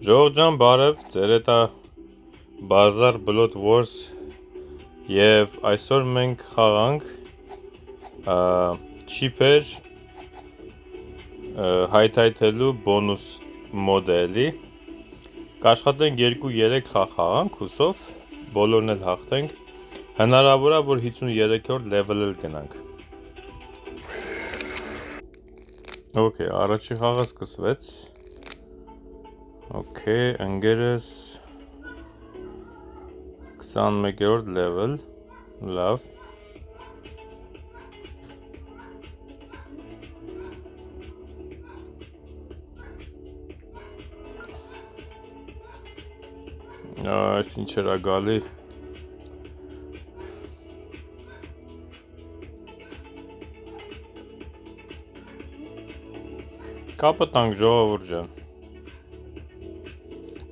Ժողովրդյան բարև, ձեր հետ է Bazaar Blood Wars եւ այսօր մենք խաղանք չիպեր հայթայթելու բոնուս մոդելի կաշխատենք 2-3 խաղանք հուսով բոլորն էլ հաղթենք հնարավոր է որ 53-րդ level-ել գնանք Okay, առաջի խաղը սկսվեց Okay, ընկերս 21-րդ level, լավ Այս ինչ էր գալի Կապը տանք ժողովուրդ ջան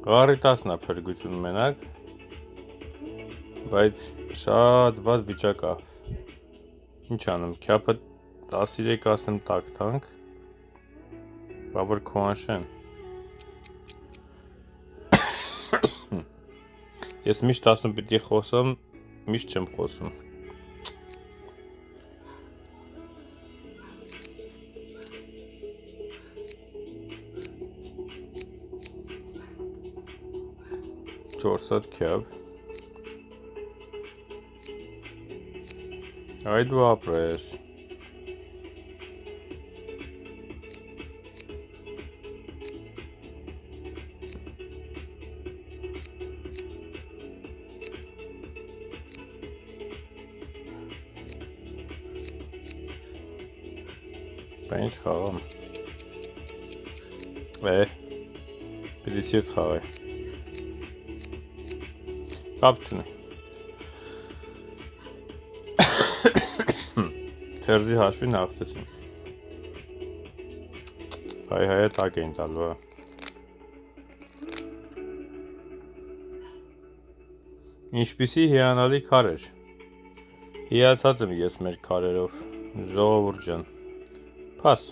Գարի 10-ն է փրկություն մենակ Բայց շատ վատ վիճակ է Ինչ անեմ, քյապը 13 ասեմ տակ տանք Բավր քոանշեն Ես միշտ ասում պիտի խոսում, միշտ չեմ խոսում Չորսատ քյապ Այ դու ապրես Բա ինչ խաղամ Պիտի սիրտ խաղայ Կապ չունի Թերզի հաշվին հաղթեցին Հայ-հայը տակ էին տալու Ինչպիսի հիանալի քար էր Հիացած եմ ես մեր քարերով Ժողովուրդ ջան Փաս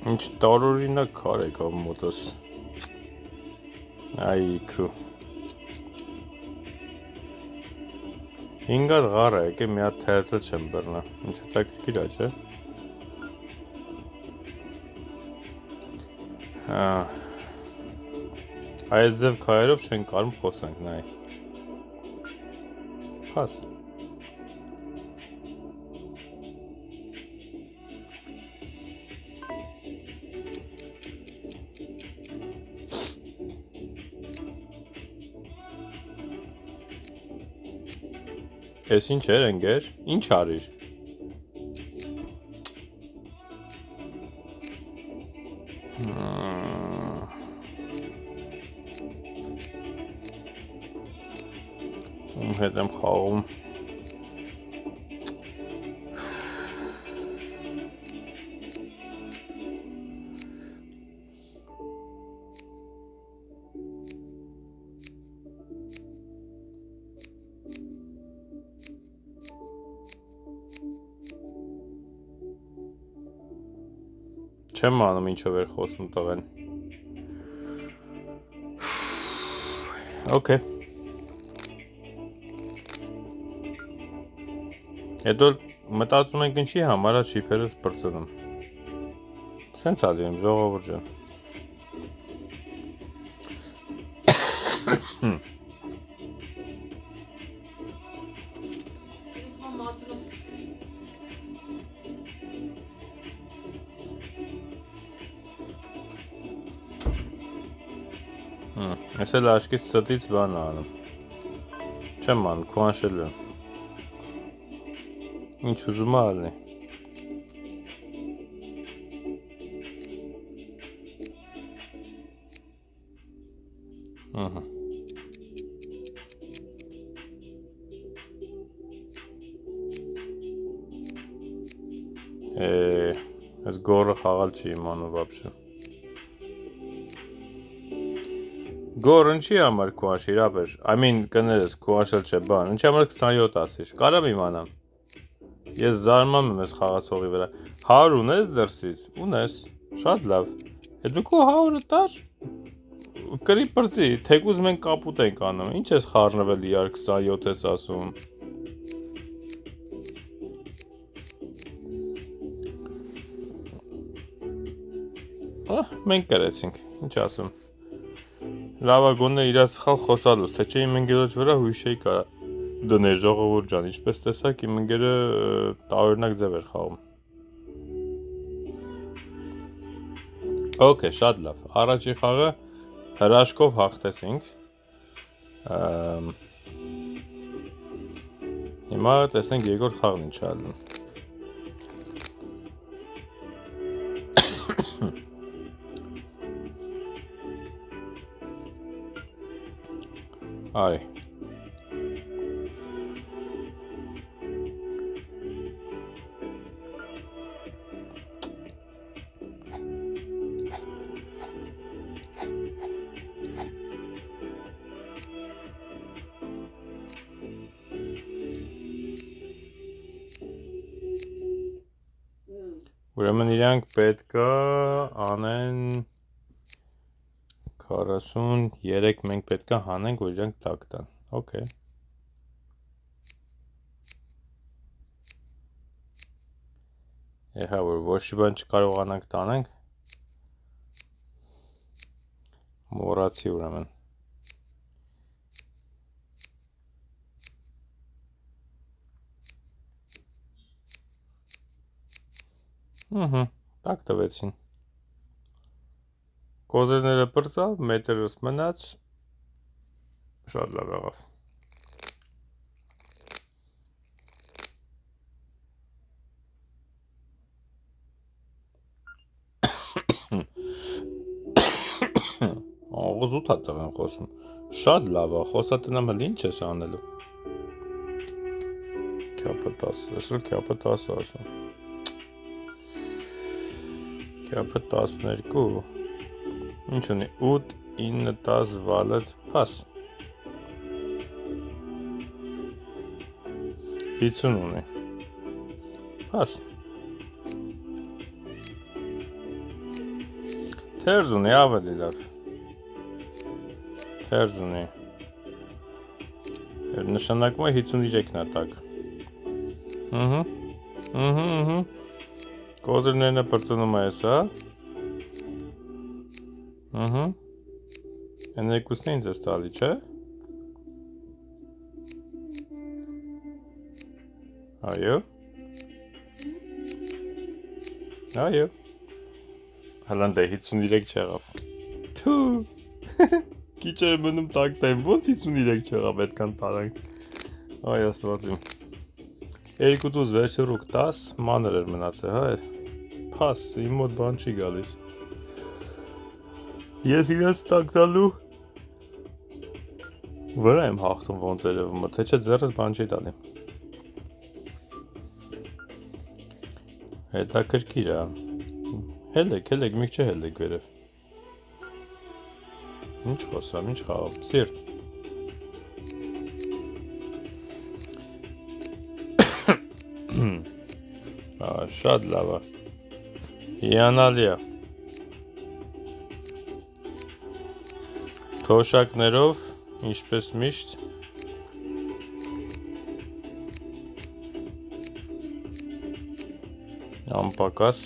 Ինչ տարօրինակ քար եկավ մոտս Այ քու 5 գառ է եկե մի հատ թերծը չեմ բռնա Ինչ հետաքրքիր է չէ Այս ձև քայերով չեն կարում խոսանք նայ Փաս Ես ինչ էր ընգեր, ինչ արիր Ում հետ եմ խաղում Չեմ անում ինչով էր խոսում տղեն Okay Հետո մտածում ենք ինչի համար է շիփերս բրծնում Սենց ա դիմ ժողովուրդ ջան Ես էլ աշկից ստից բան անում։ Չեմ անում, քուանշել եմ։ Ինչ ուզում ալնի։ Ես գորը խաղալ չի իմանում վաբշը։ Գոր ինչի համար քուանշ իրապես, կներես քուանշել չէ բան, ինչի համար 27 ասիր, կարամ իմանամ։ Ես զարմանում եմ ես խաղացողի վրա, 100 ունես դրսից, ունես, շատ լավ, դու քո 100-ը տար, կրի պրծի, թեկուզ մենք կապուտ ենք անում, ինչ ես խառնվել իրար 27 ես ասում։ Մենք կրեցինք, ինչ ասում։ Լավա գոնե իրար սխալ խոսալուց, թե չէ իմ ընկերոջ վրա հույս էի կարա դներ ժողովուրդ ջան, ինչպես տեսակ իմ ընկերը տարօրինակ ձև էր խաղում։ Okay, շատ լավ։ Առաջի խաղը հրաշքով հաղթեցինք։ Հիմա տեսնենք երկրորդ խաղն ինչ է ալնում։ Արի։ Ուրեմն իրանք պետքա անեն 43 մենք պետքա հանենք, որ իրանք տակ տան, okay։ Հա, որ ոչի բան չկարողանանք տանենք, մոռացի ուրեմն։ Տակ տվեցին։ Կոզերները պրծավ, մետրս մնաց, շատ լավ եղավ։ Աղոզ 8 հատ եմ խոսում, շատ լավ է, խոսատնամ հլ ինչ ես անելու։ Քյապը 10, ես էլ քյապը 10 ասում։ Քյապը 12, ինչ ունի, 8, 9, 10 վալդ, պաս։ 50 ունի, պաս։ Թերզ ունի, ավելի լավ։ Թերզ ունի։ Նշանակում է 53-ն է տակ։ Կոզերներն է պրծնում է ես, հա։ Են երկուսն է ինձ ես տալի, չէ։ Այո։ Այո։ Հլան դե 53 չեղավ։ Թու։ Քիչ էր մնում տակ տայմ, ոնց 53 չեղավ այդքան տարանք։ Այ աստվածիմ։ 2-ուց վերջերուկ 10 մանր էր մնացել, հա։ Փաս, իմ մոտ բան չի գալիս։ Ես իրենց տակ տալու վրա եմ հաղթում ոնց երևում է, թե չէ ձեռս բան չի տալի։ Հետաքրքիր է։ Հելեք, մի քիչ հելեք վերև։ Ինչ խոսամ, ինչ խաղամ, սիրտ։ Շատ լավ է։ Հիանալի է։ Թոշակներով, ինչպես միշտ։ Անպակաս։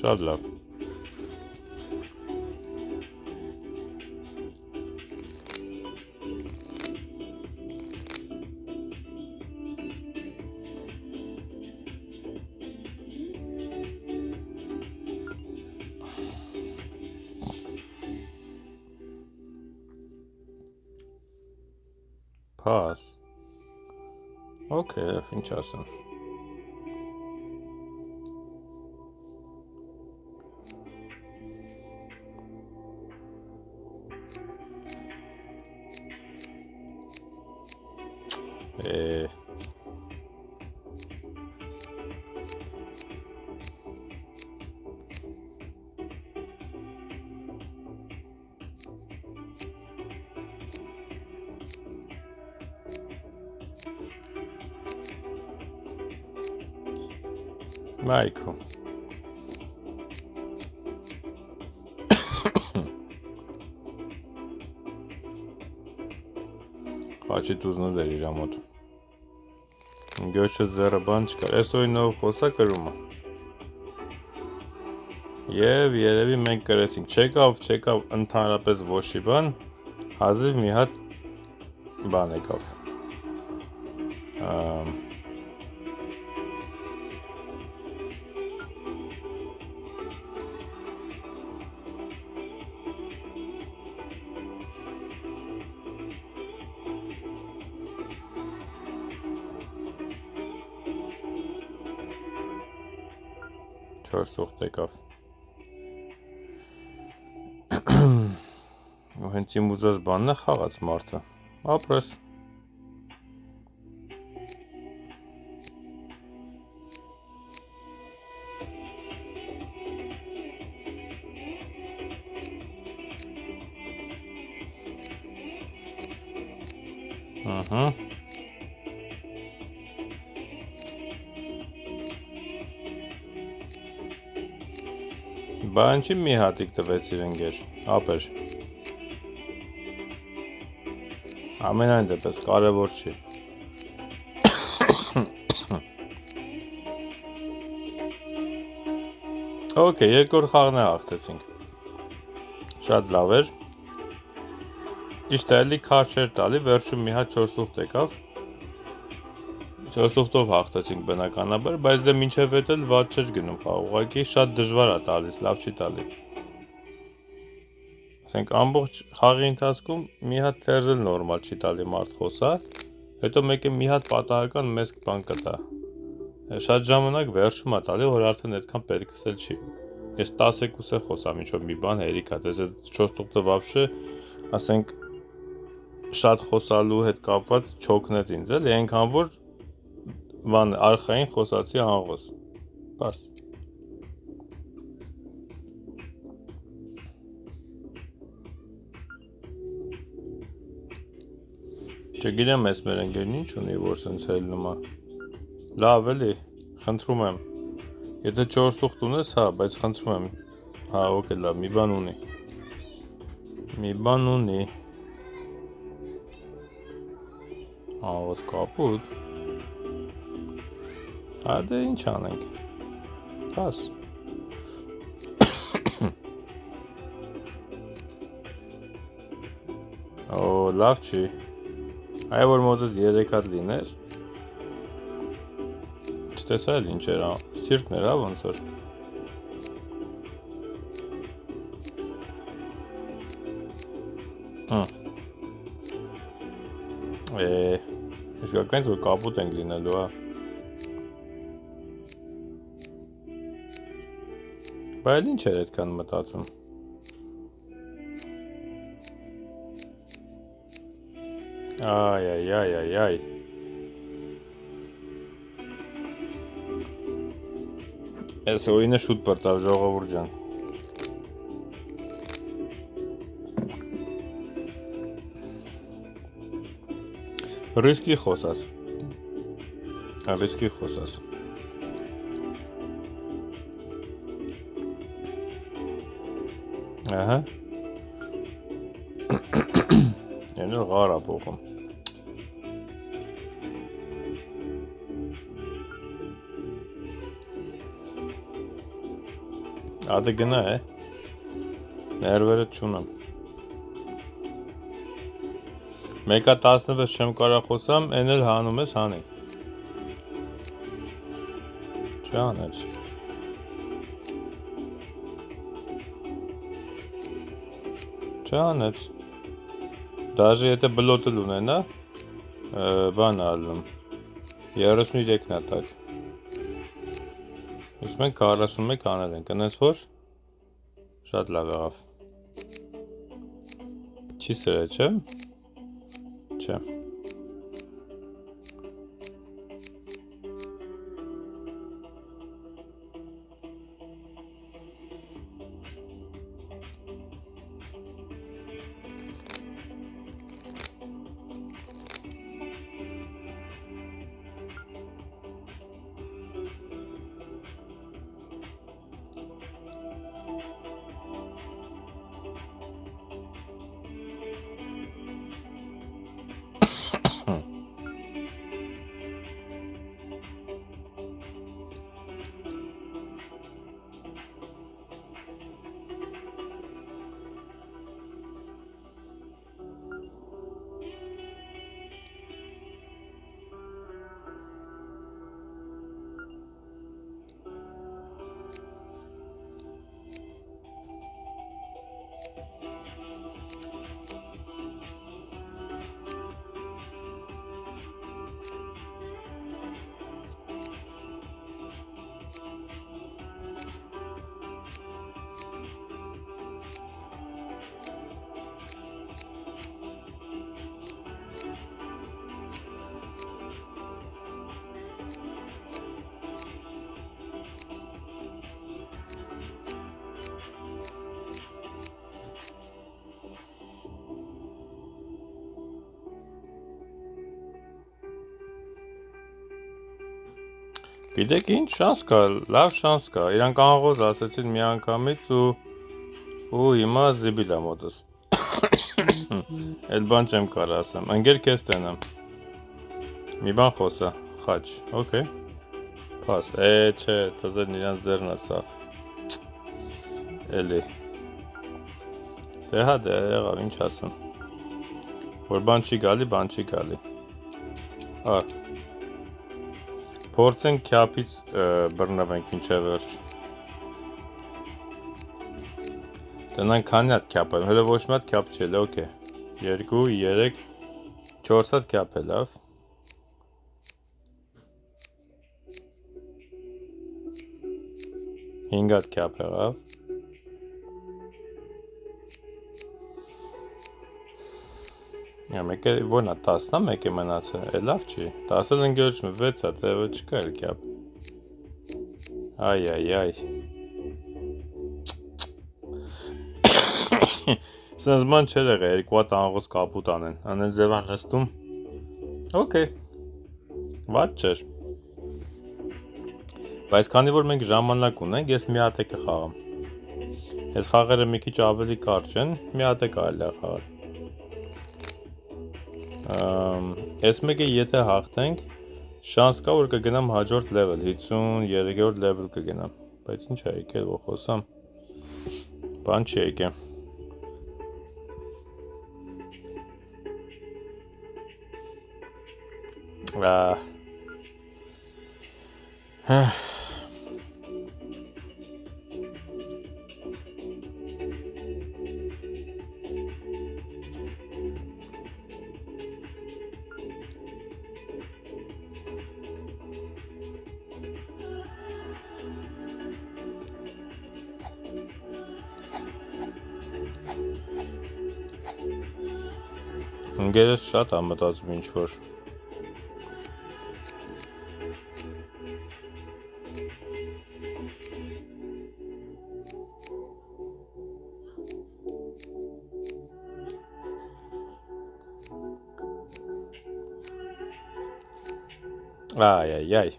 Շատ լավ։ Pass. Okay, ինչ ասեմ։ Մայքո։ Խաչի տուզնը դեր իրա մոտ։ Գյոչը զերը բան չկար, ես օյնով խոսա կրումը։ Եվ երևի մենք կրեցինք, չեկավ ընդհանրապես ոչի բան, հազիվ մի հատ բան եկավ։ 4 սուղտ եկավ։ Ու հենց իմ ուզած բանն է խաղաց մարդը։ Ապրես։ Ահա։ Բան չի մի հատիկ տվեց իր ընկեր, ապեր։ Ամենայն դեպս կարևոր չի։ Okay, երկրորդ խաղն է հաղթեցինք։ Շատ լավ էր։ Ճիշտ է, էլի քար չէր տալի, վերջում մի հատ 4 սուղտ եկավ։ 4 սուղտով հաղթեցինք բնականաբար, բայց դե մինչև հետ էլ վատ չէր գնում խաղ, ուղղակի շատ դժվար է տալիս, լավ չի տալի։ Ասենք ամբողջ խաղի ընթացքում մի հատ թերզել նորմալ չի տալի մարդ խոսա, հետո մեկ է մի հատ պատահական մեծ բան կտա։ Շատ ժամանակ վերջում է տալի, որ արդեն այդքան պետքս էլ չի։ Ես 10-ից է խոսամ ինչ-որ մի բան հերիք է, դες 4 սուղտը вообще, ասենք շատ խոսալու հետ կապված չոքնեց ինձ էլ, այնքան որ Ման արխային խոսացի հանղոս, պաս։ Չգիտեմ ես մեր ընկերն ինչ ունի, որ սենց հելնում է։ Լավ էլի, խնդրում եմ։ Եթե 4 սուղտ ունես, հա, բայց խնդրում եմ։ Հա, ոքե լավ, մի բան ունի։ Մի բան ունի։ Հանղոս կապուտ։ Հա դե ինչ անենք, պաս։ Օ, լավ չի, այ որ մոտս 3 հատ լիներ, չտեսա էլ ինչ էր, սիրտն էր, ոնց որ։ Իսկականից որ կապուտ ենք լինելու, հա։ Բայց ինչ էր այդքան մտածում։ Այ։ Այս օինը շուտ բրծավ ժողովուրդ ջան։ Ռիսկի խոսաս։ Ռիսկի խոսաս։ Ահա։ Ենել ғար ապողում։ Ադը գնա է։ Ներվերը չունեմ։ Մեկա 16 չեմ կարող խոսամ, այն էլ հանում ես հանի։ Չանեց։ Չանեց։ Դաժե եթե բլոտը լունենա, բան ալնում։ 33-ն է տակ։ Իսկ մենք 41 անել ենք, ընես որ շատ լավ եղավ։ Չի սրե, չէ՞։ Չէ։ Գիտեք ինչ շանս կա, լավ շանս կա, իրանք աղոզ ասեցին մի անգամից ու հիմա զիբիլա մոտս, էլ բան չեմ կար ասեմ, ընգեր կեզ տենամ, մի բան խոսա, խաչ, ոքեյ, պաս, չէ, թզերն իրան զերն ասավ, էլի, դե հա դե եղավ, ինչ ասեմ, որ բան չի գալի, Փորձենք քյապից բռնվենք ինչե վերջ։ Տնանք քանի հատ քյապ եմ, հələ ոչ մի հատ քյապ չէ, օքեյ։ 2, 3, 4 հատ քյապ է լավ։ Հինգ հատ քյապ եղավ։ Մեկը որն է 10-ն է, մեկ է մնացել, է լավ չի, 10-ը ընկերոջ 6 հատ, չկա էլ քյապ։ Այ։ Սենց ման չեր եղել, 2 հատ աղոս կապուտ անեն, անեն ձևան լստում։ Օքեյ, վատ չէր։ Բայց քանի որ մենք ժամանակ ունենք, ես մի հատ է կխաղամ։ Ես խաղերը մի քիչ ավելի կարճ են, մի հատ է կարելի է խաղալ։ Ես մեկը եթե հաղթենք, շանս կա, որ կգնամ հաջորդ level, 53-րդ level կգնամ, բայց ինչ է եկել, որ խոսամ, բան չի եկել։ Ընկերս շատ ամտածում ինչ-որ։ Այ։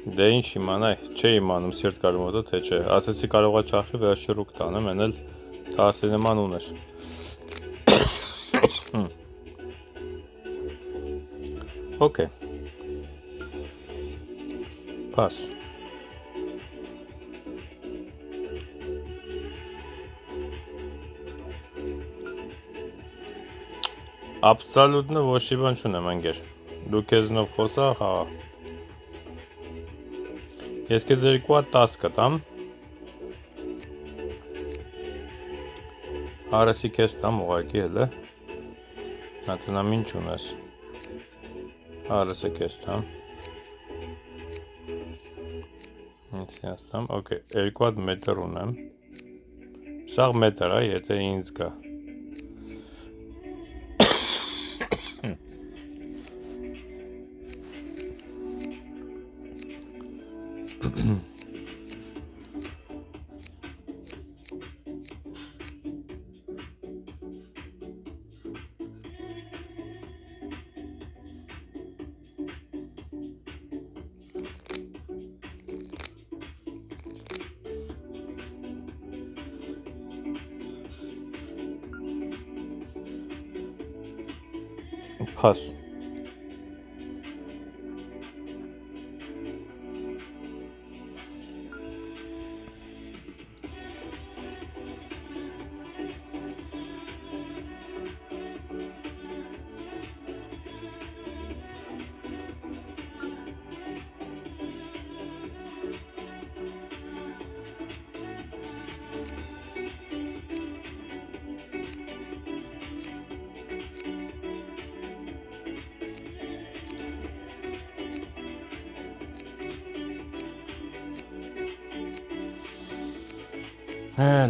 Դե ինչ իմանայ, չէ իմանում սիրտ կարու մոտը, թե չէ, ասեցի կարողա չախի վերջը ռուկ տանեմ, են էլ թասի նման ուներ։ Okay. Pass. Абсолютно ոչի բան չունեմ անգեր։ Դու քեզնով խոսա, հա։ Ես քեզ 2 հատ 10 կտամ։ Հարասի քեզ տամ ուղակի հələ։ Նատնամ ինչ ունես։ Հարասը քեզ տամ։ Ինչ ասեմ, okay, 2 հատ մետր ունեմ։ Սա մետր է, եթե ինձ գա։ Pass.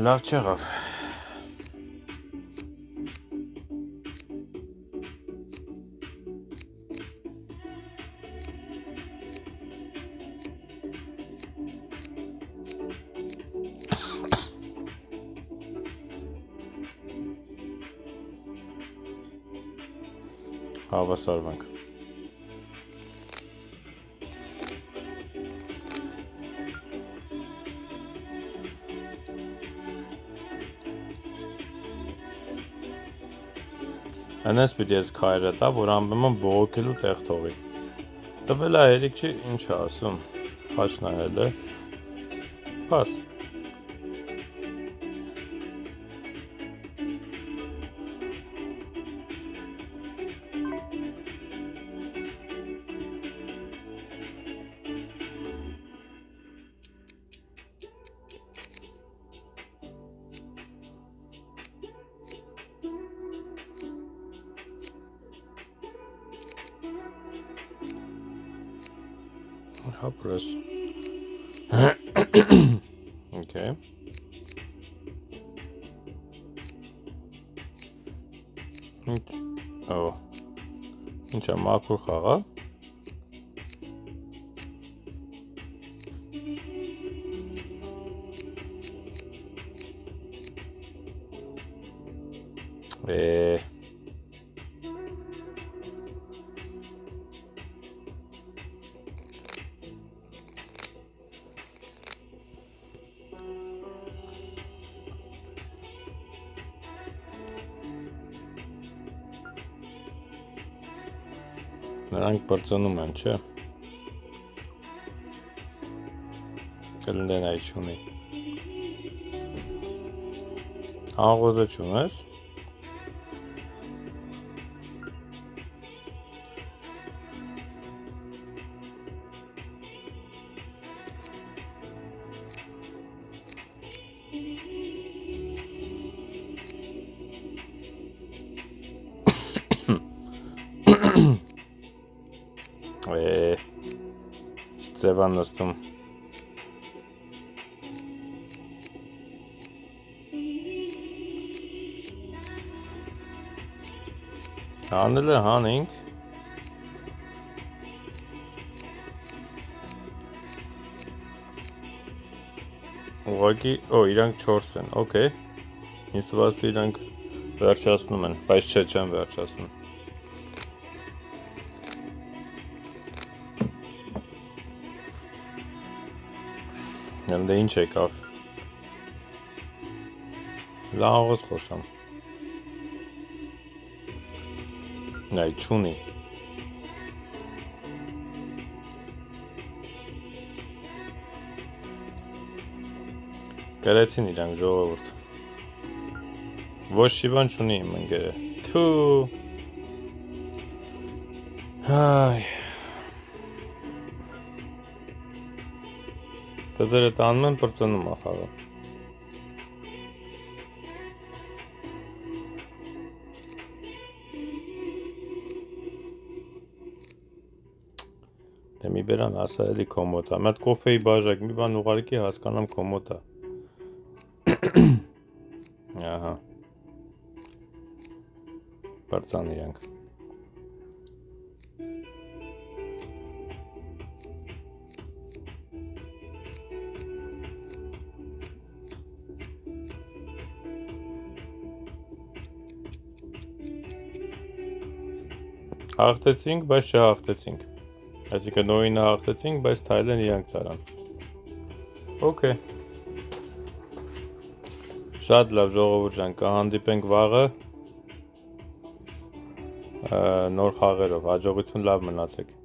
Լավ չեղավ։ Հավասարվանք։ Հենց պիտի ես քայրը տա, որ ամբեմն բողոքելու տեղ թողի։ Տվել է երիք չի, ինչ է ասում, խաչ նայել է։ Պաս։ Press. Okay. Oh. Ինչ է մաքուր խաղա։ Նրանք բրծնում են, չէ։ Կլնդեն այ չունի։ Աղոզը չունես։ Ձևան նստում։ Հանել է հանենք։ Ուղղակի, իրանք 4 են, okay։ Ինձ թվաց թե իրանք վերջացնում են, բայց չէ, չեն վերջացնում։ Դե ինչ եկավ։ Լաղոս խոսամ։ Նայ չունի։ Գրեցին իրանք ժողովուրդ։ Ոչ մի բան չունի իմ ընկերը։ Թու։ Հայ։ Դզերը տանում են պրծնում ախաղը։ Դե մի բերան ասա էլի կոմոտ է։ Մի հատ կոֆեի բաժակ, մի բան ուղարկի հասկանամ կոմոտ է։ Ահա։ Բարձան իրանք։ Հաղթեցինք, բայց չհաղթեցինք։ Այսինքն նոյինը հաղթեցինք, բայց թայլեն իրանք տարան։ Okay։ Շատ լավ ժողովուրդ ջան, կհանդիպենք վաղը նոր խաղերով, հաջողություն, լավ մնացեք։